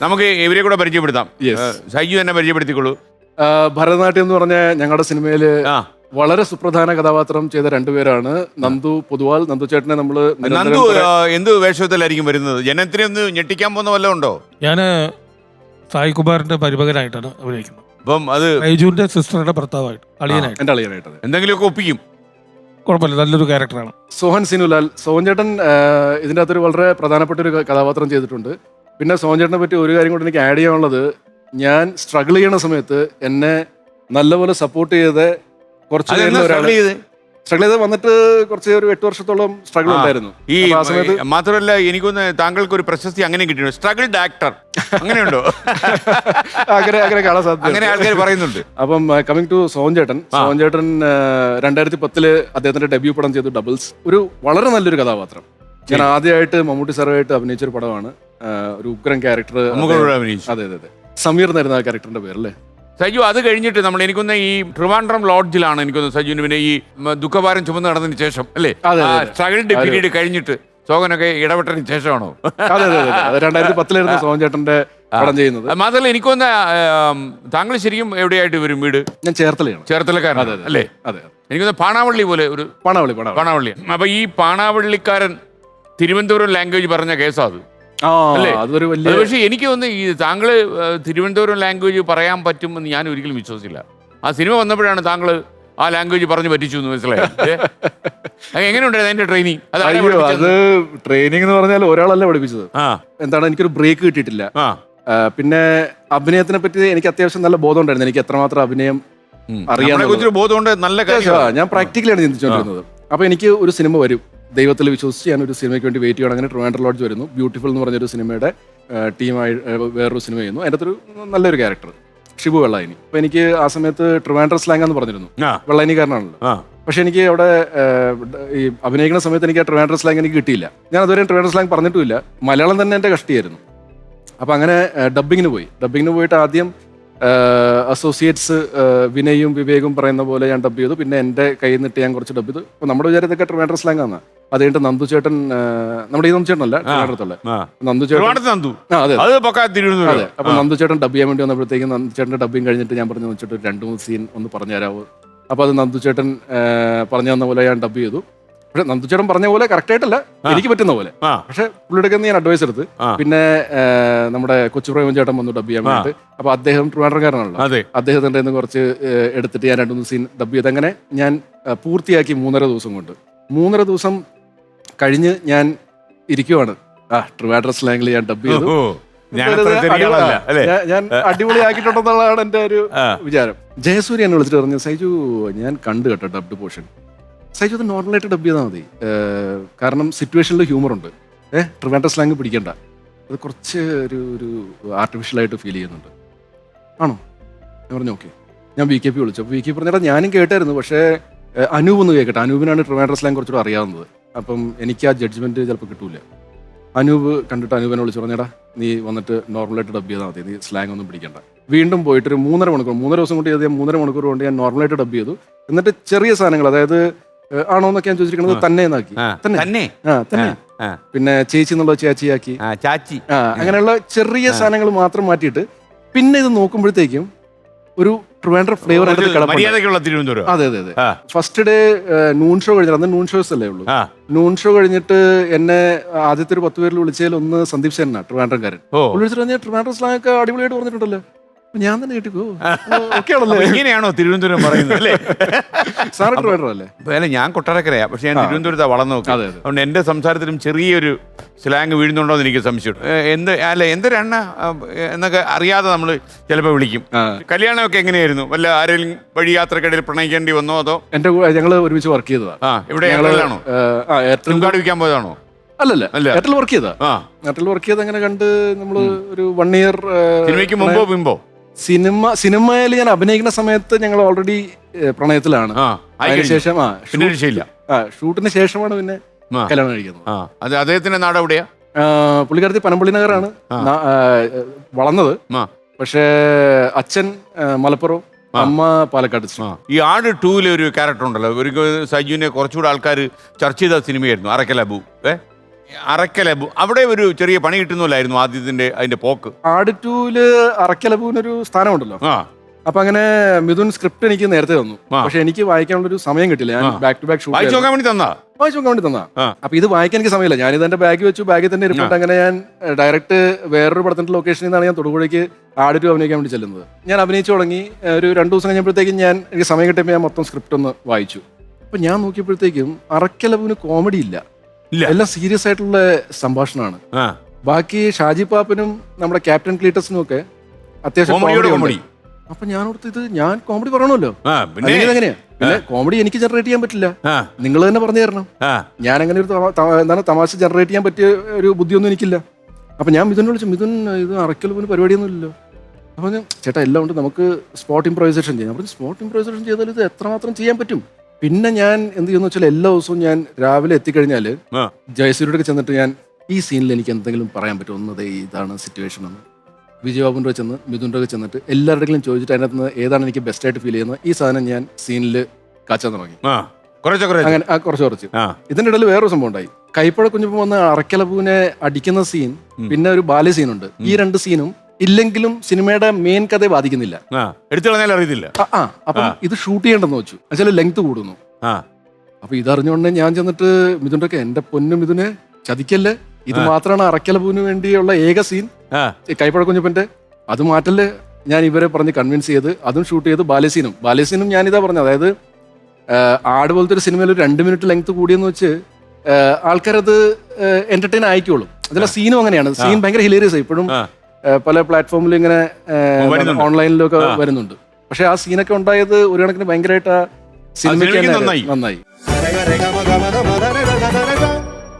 നമുക്ക് ഇവരെ കൂടെ പരിചയപ്പെടുത്താം. Yes. സൈജു തന്നെ പരിചയപ്പെടുത്തിക്കോളൂ. ഭരതനാട്യം എന്ന് പറഞ്ഞ ഞങ്ങളുടെ സിനിമയില് ആ വളരെ സുപ്രധാന കഥാപാത്രം ചെയ്ത രണ്ടുപേരാണ്. നന്ദു പൊതുവാൾ, നന്ദു ചേട്ടനെ നമ്മള് നന്ദു എന്ത് വേഷത്തിലായിരിക്കും വരുന്നത്? ജനത്തിനെ ഒന്ന് ഞെട്ടിക്കാൻ പോകുന്ന വല്ലതും ഉണ്ടോ? ഞാന് സായി കുമാറിന്റെ പരിഭകനായിട്ടാണ് അഭിനയിക്കുന്നത്. അപ്പം അത് ബൈജുവിന്റെ സിസ്റ്ററുടെ ഭർത്താവായിട്ട് അളിയനായിട്ട്. എന്റെ അളിയനായിട്ടത് എന്തെങ്കിലുമൊക്കെ ഒപ്പിക്കും. കുഴപ്പമില്ല, നല്ലൊരു ക്യാരക്ടറാണ്. സോഹൻ സിനുലാൽ, സോഹൻ ചേട്ടൻ ഇതിൻ്റെ അകത്തൊരു വളരെ പ്രധാനപ്പെട്ട ഒരു കഥാപാത്രം ചെയ്തിട്ടുണ്ട്. പിന്നെ സോഹൻ ചേട്ടനെ പറ്റി ഒരു കാര്യം കൂടി എനിക്ക് ആഡ് ചെയ്യാനുള്ളത്, ഞാൻ സ്ട്രഗിൾ ചെയ്യണ സമയത്ത് എന്നെ നല്ലപോലെ സപ്പോർട്ട് ചെയ്ത് കുറച്ച് സ്ട്രഗിൾ ചെയ്ത് വന്നിട്ട് കുറച്ച് ഒരു 8 വർഷത്തോളം സ്ട്രഗിൾ ഉണ്ടായിരുന്നു. ഈ ആ സമയത്ത് മാത്രമല്ല എനിക്കൊന്ന് താങ്കൾക്ക് ഒരു പ്രശസ്തി അങ്ങനെ കിട്ടിയിട്ടുണ്ട്, സ്ട്രഗിൾഡ് ആക്ടർ. അങ്ങനെയുണ്ടോ? അങ്ങനെ കാണാൻ സാധ്യത, അങ്ങനെ ആൾക്കാർ പറയുന്നുണ്ട്. അപ്പം കമ്മിങ് ടു സോഹൻ ചേട്ടൻ, 2010 അദ്ദേഹത്തിന്റെ ഡെബ്യൂ പടം ചെയ്തു ഡബിൾസ്. ഒരു വളരെ നല്ലൊരു കഥാപാത്രം. ഞാൻ ആദ്യമായിട്ട് മമ്മൂട്ടി സാറുമായിട്ട് അഭിനയിച്ചൊരു പടമാണ്. ഒരു ഉഗ്രൻ ക്യാരക്ടർ. അതെ അതെ അതെ, സമീർ എന്നായിരുന്നു ആ ക്യാരക്ടറിന്റെ പേരല്ലേ. സജു അത് കഴിഞ്ഞിട്ട് നമ്മൾ എനിക്കൊന്ന് ഈ ട്രിവാൻഡ്രം ലോഡ്ജിലാണ് എനിക്കൊന്ന് സജുവിന് പിന്നെ ഈ ദുഃഖഭാരം ചുമന്ന് നടന്നതിന് ശേഷം അല്ലേ, സ്ട്രഗിൾഡ് പീരീഡ് കഴിഞ്ഞിട്ട് സോഹനൊക്കെ ഇടപെട്ടതിന് ശേഷമാണോ? അതെ അതെ അതെ, 2010 സോഹൻ ചേട്ടന്റെ പടം ചെയ്യുന്നത്. മാത്രമല്ല എനിക്കൊന്ന് താങ്കൾ ശരിക്കും എവിടെയായിട്ട് വരും വീട്? ഞാൻ ചേർത്തലക്കാരൻ അല്ലേ? അതെ, എനിക്കൊന്ന് പാണാവള്ളി പോലെ ഒരു പാണാവള്ളി. അപ്പൊ ഈ പാണാവള്ളിക്കാരൻ തിരുവനന്തപുരം ലാംഗ്വേജ് പറഞ്ഞ കേസാ അത് അല്ലേ? പക്ഷെ എനിക്ക് തോന്നുന്നു ഈ താങ്കള് തിരുവനന്തപുരം ലാംഗ്വേജ് പറയാൻ പറ്റുമെന്ന് ഞാൻ ഒരിക്കലും വിശ്വസിച്ചില്ല. ആ സിനിമ വന്നപ്പോഴാണ് താങ്കൾ ആ ലാംഗ്വേജ് പറഞ്ഞു പറ്റിച്ചു എന്ന് മനസ്സിലായി. എങ്ങനെയുണ്ടായിരുന്നു അതിന്റെ ട്രെയിനിങ്? അത് ട്രെയിനിങ് എന്ന് പറഞ്ഞാൽ ഒരാളല്ല പഠിപ്പിച്ചത്. എന്താണ്, എനിക്കൊരു ബ്രേക്ക് കിട്ടിയിട്ടില്ല. പിന്നെ അഭിനയത്തിനെ പറ്റി എനിക്ക് അത്യാവശ്യം നല്ല ബോധം ഉണ്ടായിരുന്നു. എനിക്ക് എത്രമാത്രം അഭിനയം അറിയാം ബോധമുണ്ട്, നല്ല കാര്യം. ഞാൻ പ്രാക്ടിക്കലാണ് ചിന്തിച്ചുകൊണ്ടിരുന്നത്. അപ്പൊ എനിക്ക് ഒരു സിനിമ വരും, ദൈവത്തിൽ വിശ്വസിച്ച് ഞാനൊരു സിനിമയ്ക്ക് വേണ്ടി വെയിറ്റ് ചെയ്യണം. അങ്ങനെ ട്രിവാൻഡ്രം ലോഡ്ജ് വരുന്നു. ബ്യൂട്ടിഫുൾ എന്ന് പറഞ്ഞൊരു സിനിമയുടെ ടീമായി വേറൊരു സിനിമ ചെയ്യുന്നു. അതിൻ്റെ ഒരു നല്ലൊരു ക്യാരക്ടർ ഷിബു വെള്ളായിനി. അപ്പൊ എനിക്ക് ആ സമയത്ത് ട്രിവാൻഡ്രം സ്ലാങ് എന്ന് പറഞ്ഞിരുന്നു, വെള്ളായിനിക്കാരനാണല്ലോ. പക്ഷെ എനിക്ക് അവിടെ ഈ അഭിനയിക്കുന്ന സമയത്ത് എനിക്ക് ആ ട്രിവാൻഡ്രം സ്ലാങ് എനിക്ക് കിട്ടിയില്ല. ഞാൻ അതുവരെ ട്രിവാൻഡ്രം സ്ലാങ് പറഞ്ഞിട്ടുമില്ല. മലയാളം തന്നെ എൻ്റെ കഷ്ടിയായിരുന്നു. അപ്പൊ അങ്ങനെ ഡബ്ബിങ്ങിന് പോയിട്ട് ആദ്യം അസോസിയേറ്റ്സ് വിനയും വിവേകും പറയുന്ന പോലെ ഞാൻ ഡബ് ചെയ്തു. പിന്നെ എൻ്റെ കയ്യിൽ നിന്നിട്ട് ഞാൻ കുറച്ച് ഡബ് ചെയ്തു. അപ്പൊ നമ്മുടെ വിചാരത്തൊക്കെ ട്രിവാൻഡ്രം സ്ലാങ് ആണ്. അത് കഴിഞ്ഞിട്ട് നന്ദു ചേട്ടൻ, നമ്മുടെ ഈ നന്ദു ചേട്ടനല്ല, ട്രിവാൻഡ്രത്തുള്ള നന്ദു ചേട്ടൻ. അതെ, അപ്പൊ നന്ദു ചേട്ടൻ ഡബ് ചെയ്യാൻ വേണ്ടി വന്നപ്പോഴത്തേക്കും നന്ദു ചേട്ടൻ്റെ ഡബ്ബിങ് കഴിഞ്ഞിട്ട് ഞാൻ പറഞ്ഞു, വെച്ചിട്ട് 2-3 സീൻ ഒന്ന് പറഞ്ഞു തരാമോ? അപ്പൊ അത് നന്ദു ചേട്ടൻ പറഞ്ഞു തന്ന പോലെ ഞാൻ ഡബ് ചെയ്തു. പക്ഷെ നന്ദു ചേട്ടൻ പറഞ്ഞ പോലെ കറക്റ്റ് ആയിട്ടല്ല, എനിക്ക് പറ്റുന്ന പോലെ. പക്ഷെ പുള്ളിയുടെ ഞാൻ അഡ്വൈസ് എടുത്ത്. പിന്നെ നമ്മുടെ കൊച്ചുപ്രേമൻ ചേട്ടൻ വന്നു ഡബ് ചെയ്യാൻ വേണ്ടിയിട്ട്. അപ്പൊ അദ്ദേഹം ട്രിവാൻഡ്രംകാരനാണല്ലോ, അദ്ദേഹത്തിന്റെ കുറച്ച് എടുത്തിട്ട് ഞാൻ 2-3 സീൻ ഡബ് ചെയ്ത് അങ്ങനെ ഞാൻ പൂർത്തിയാക്കി 3.5 ദിവസം കൊണ്ട്. 3.5 ദിവസം കഴിഞ്ഞ് ഞാൻ ഇരിക്കുവാണ്. ട്രിവാൻഡ്രം സ്ലാങ്ങിൽ ഞാൻ ഡബ് ചെയ്തു. ഞാൻ അടിപൊളിയാക്കിയിട്ടുണ്ടെന്നുള്ളതാണ് എന്റെ ഒരു വിചാരം. ജയസൂര്യ എന്നെ വിളിച്ചിട്ട് പറഞ്ഞു, സൈജു ഞാൻ കണ്ടു കേട്ടോ ഡബ്ഡ് പോർഷൻ, സൈജു അത് നോർമലായിട്ട് ഡബ് ചെയ്താൽ മതി, കാരണം സിറ്റുവേഷനിൽ ഹ്യൂമർ ഉണ്ട്, ട്രിവാൻഡ്രം സ്ലാങ് പിടിക്കണ്ട, അത് കുറച്ച് ഒരു ആർട്ടിഫിഷ്യലായിട്ട് ഫീൽ ചെയ്യുന്നുണ്ട്. ആണോ? ഞാൻ പറഞ്ഞു ഓക്കെ. ഞാൻ VKP വിളിച്ചു. അപ്പോൾ VKP പറഞ്ഞാൽ ഞാനും കേട്ടായിരുന്നു, പക്ഷേ അനൂപ് ഒന്ന് കേൾക്കട്ടെ, അനൂപിനാണ് ട്രിവാൻഡ്രം സ്ലാങ് കുറച്ചുകൂടെ അറിയാവുന്നത്. അപ്പം എനിക്ക് ആ ജഡ്ജ്മെന്റ് ചിലപ്പോൾ കിട്ടൂല. അനൂപ് കണ്ടിട്ട് അനൂപിനെ വിളിച്ചു പറഞ്ഞേടാ, നീ വന്നിട്ട് നോർമലായിട്ട് ഡബ് ചെയ്താൽ മതി, നീ സ്ലാങ് ഒന്നും പിടിക്കണ്ട. വീണ്ടും പോയിട്ട് ഒരു 3.5 മണിക്കൂർ, 3 ദിവസം കൊണ്ട് ചെയ്ത് 3.5 മണിക്കൂർ കൊണ്ട് ഞാൻ നോർമലായിട്ട് ഡബ് ചെയ്തു. എന്നിട്ട് ചെറിയ സാധനങ്ങൾ, അതായത് ആണോ എന്നൊക്കെ ഞാൻ ചോദിച്ചിരിക്കുന്നത്, തന്നെ എന്നാക്കി, തന്നെ. പിന്നെ ചേച്ചി എന്നുള്ള ചേച്ചിയാക്കി, അങ്ങനെയുള്ള ചെറിയ സാധനങ്ങൾ മാത്രം മാറ്റിയിട്ട് പിന്നെ ഇത് നോക്കുമ്പോഴത്തേക്കും ഒരു ട്രിവാൻഡ്രം ഫ്ലേവർ. അതെ അതെ അതെ. ഫസ്റ്റ് ഡേ നൂൺ ഷോ കഴിഞ്ഞിട്ട്, അന്ന് നൂൺ ഷോസ് അല്ലേ ഉള്ളൂ. നൂൺ ഷോ കഴിഞ്ഞിട്ട് എന്നെ ആദ്യത്തെ ഒരു 10 പേരിൽ വിളിച്ചതിൽ ഒന്ന് സന്ദീപ് സേനാ, ട്രിവാൻഡ്രംകാരൻ. വിളിച്ചിട്ട് പറഞ്ഞാൽ ട്രിവാൻഡ്രം സ്ലാങ് ഒക്കെ അടിപൊളിയായിട്ട് പറഞ്ഞിട്ടുണ്ടല്ലോ. ഞാൻ തന്നെ കേട്ടിക്കോ, ഓക്കെ ആണല്ലോ. ഇങ്ങനെയാണോ തിരുവനന്തപുരം പറയുന്നത് അല്ലേ? സാറ് ട്രിവാൻഡ്രം അല്ലേ? അല്ല, ഞാൻ കൊട്ടാരക്കരയാ, പക്ഷെ ഞാൻ തിരുവനന്തപുരത്താ വളർന്നു നോക്കി. അതുകൊണ്ട് എന്റെ സംസാരത്തിലും ചെറിയൊരു സ്ലാങ് വീഴുന്നുണ്ടോ എന്ന് എനിക്ക് സംശയം. എന്തൊരെണ്ണ എന്നൊക്കെ അറിയാതെ നമ്മൾ ചിലപ്പോൾ വിളിക്കും. കല്യാണമൊക്കെ എങ്ങനെയായിരുന്നു? വല്ല ആരെങ്കിലും വഴി യാത്രക്കിടയിൽ പ്രണയിക്കേണ്ടി വന്നോ? അതോ ഞങ്ങൾ ഒരുമിച്ച് വർക്ക് ചെയ്തതാ. ഇവിടെ എയർടെലാണോ? കാർഡ് വിൽക്കാൻ പോയതാണോ? അല്ലല്ല, എയർടെൽ വർക്ക് ചെയ്താ. എയർടെൽ വർക്ക് ചെയ്ത് അങ്ങനെ കണ്ട് നമ്മള് ഒരു 1 ഇയർ. സിനിമയ്ക്ക് മുമ്പോ പിമ്പോ? സിനിമയിൽ ഞാൻ അഭിനയിക്കുന്ന സമയത്ത് ഞങ്ങൾ ഓൾറെഡി പ്രണയത്തിലാണ്. അതിനുശേഷം ഷൂട്ടിന് ശേഷമാണ് പിന്നെ കല്യാണം കഴിക്കുന്നത്. അദ്ദേഹത്തിന്റെ നാട് എവിടെയാ? പുള്ളിക്കാരത്തി പനമ്പള്ളി നഗറാണ് വളർന്നത്. പക്ഷേ അച്ഛൻ മലപ്പുറം, അമ്മ പാലക്കാട്. ഈ ആട് 2-ലെ ഒരു ക്യാരക്ടർ ഉണ്ടല്ലോ, ഒരു സജുവിനെ കുറച്ചുകൂടെ ആൾക്കാർ ചർച്ച ചെയ്ത സിനിമയായിരുന്നു, അറക്കൽ അബു. അറക്കലബു അവിടെ ഒരു ചെറിയ പണി കിട്ടുന്നില്ലായിരുന്നു ആദ്യത്തിന്റെ അതിന്റെ പോക്ക്. ആട് 2-ല് അറക്കലബുവിനൊരു സ്ഥാനമുണ്ടല്ലോ. അപ്പൊ അങ്ങനെ മിഥുൻ സ്ക്രിപ്റ്റ് എനിക്ക് നേരത്തെ തന്നു. പക്ഷെ എനിക്ക് വായിക്കാനുള്ള ഒരു സമയം കിട്ടില്ല. ഞാൻ ബാക്ക് ടു ബാക്ക് വായിച്ചു നോക്കാൻ വേണ്ടി തന്നാ. അപ്പൊ ഇത് വായിക്കാൻ എനിക്ക് സമയമില്ല. ഞാനിത് എന്റെ ബാഗ് വെച്ചു, ബാഗിൽ തന്നെ ഇരിപ്പുണ്ട്. അങ്ങനെ ഞാൻ ഡയറക്റ്റ് വേറൊരു പടത്തിന്റെ ലൊക്കേഷനിൽ നിന്നാണ് ഞാൻ തൊടുപുഴയ്ക്ക് ആട് 2 അഭിനയിക്കാൻ വേണ്ടി ചെല്ലുന്നത്. ഞാൻ അഭിനയിച്ചു തുടങ്ങി. ഒരു 2 ദിവസം കഴിഞ്ഞപ്പോഴത്തേക്കും എനിക്ക് സമയം കിട്ടിയപ്പോൾ ഞാൻ മൊത്തം സ്ക്രിപ്റ്റ് ഒന്ന് വായിച്ചു. അപ്പൊ ഞാൻ നോക്കിയപ്പോഴത്തേക്കും അറക്കലബുവിന് കോമഡി ഇല്ല, എല്ലാം സീരിയസ് ആയിട്ടുള്ള സംഭാഷണമാണ്. ബാക്കി ഷാജി പാപ്പനും നമ്മുടെ ക്യാപ്റ്റൻ ക്ലീറ്റസിനും ഒക്കെ അത്യാവശ്യം കോമഡി. അപ്പൊ ഞാൻ ഓർത്ത് ഇത് ഞാൻ കോമഡി പറയണമല്ലോ, എങ്ങനെയാ? പിന്നെ കോമഡി എനിക്ക് ജനറേറ്റ് ചെയ്യാൻ പറ്റില്ല, നിങ്ങൾ തന്നെ പറഞ്ഞു തരണം. ഞാൻ അങ്ങനെ ഒരു എന്താണ് തമാശ ജനറേറ്റ് ചെയ്യാൻ പറ്റിയ ഒരു ബുദ്ധിയൊന്നും എനിക്കില്ല. അപ്പൊ ഞാൻ മിഥുനെ വിളിച്ചു, മിഥുൻ ഇത് അറക്കലബുവിന് പരിപാടിയൊന്നും ഇല്ലല്ലോ. അപ്പൊ ഞാൻ ചേട്ടാ എല്ലാം ഉണ്ട്, നമുക്ക് സ്പോട്ട് ഇംപ്രൈസേഷൻ ചെയ്യാം. പറഞ്ഞു സ്പോട്ട് ഇംപ്രൈസേഷൻ ചെയ്താൽ ഇത് എത്രമാത്രം ചെയ്യാൻ പറ്റും? പിന്നെ ഞാൻ എന്ത് ചെയ്യുന്ന വെച്ചാൽ എല്ലാ ദിവസവും ഞാൻ രാവിലെ എത്തിക്കഴിഞ്ഞാല് ജയസൂര്യയുടെ ചെന്നിട്ട് ഞാൻ ഈ സീനിൽ എനിക്ക് എന്തെങ്കിലും പറയാൻ പറ്റും, ഒന്നതേ ഇതാണ് സിറ്റുവേഷൻ എന്ന് വിജയബാബുൻ്റെ ചെന്ന് മിഥുൻ്റെ ചെന്നിട്ട് എല്ലാവരുടെയും ചോദിച്ചിട്ട് അതിനകത്ത് നിന്ന് ഏതാണ് എനിക്ക് ബെസ്റ്റ് ആയിട്ട് ഫീൽ ചെയ്യുന്നത് ഈ സാധനം ഞാൻ സീനിൽ കാച്ചാൻ തുടങ്ങി. അങ്ങനെ കുറച്ച് ഇതിന്റെ ഇടയിൽ വേറൊരു സംഭവം ഉണ്ടായി. കൈപ്പഴ കുഞ്ഞിപ്പം വന്ന് അറക്കലബുവിനെ അടിക്കുന്ന സീൻ, പിന്നെ ഒരു ബാല്യ സീനുണ്ട്. ഈ 2 സീനും ഇല്ലെങ്കിലും സിനിമയുടെ മെയിൻ കഥയെ ബാധിക്കുന്നില്ല, അറിയത്തില്ല. അപ്പം ഇത് ഷൂട്ട് ചെയ്യണ്ടെന്ന് വെച്ചു, എന്നുവെച്ചാൽ ലെങ്ത് കൂടുന്നു. അപ്പൊ ഇതറിഞ്ഞുകൊണ്ട് ഞാൻ ചെന്നിട്ട് മിഥുൻ്റെ എന്റെ പൊന്നു മിഥുനെ ചതിക്കല്ലേ, ഇത് മാത്രമാണ് അറക്കലബുവിന് വേണ്ടിയുള്ള ഏക സീൻ കൈപ്പഴ കുഞ്ഞപ്പന്റെ, അത് മാറ്റല്ലേ. ഞാൻ ഇവരെ പറഞ്ഞ് കൺവിൻസ് ചെയ്ത് അതും ഷൂട്ട് ചെയ്ത് ബാല്യസീനും ഞാനിതാ പറഞ്ഞത്. അതായത് ആട് പോലത്തെ ഒരു സിനിമയിൽ ഒരു 2 മിനിറ്റ് ലെങ്ത് കൂടിയെന്ന് വെച്ച് ആൾക്കാരത് എന്റർടൈൻ ആയിക്കോളും. അതിലെ സീനും അങ്ങനെയാണ്. സീൻ ഭയങ്കര ഹിലേറിയസ് ആയി, ഇപ്പോഴും പല പ്ലാറ്റ്ഫോമിലും ഇങ്ങനെ ഓൺലൈനിലൊക്കെ വരുന്നുണ്ട്. പക്ഷെ ആ സീനൊക്കെ ഉണ്ടായത് ഒരു കണക്കിന് ഭയങ്കരമായിട്ട് ആ സിനിമയ്ക്ക് നന്നായി.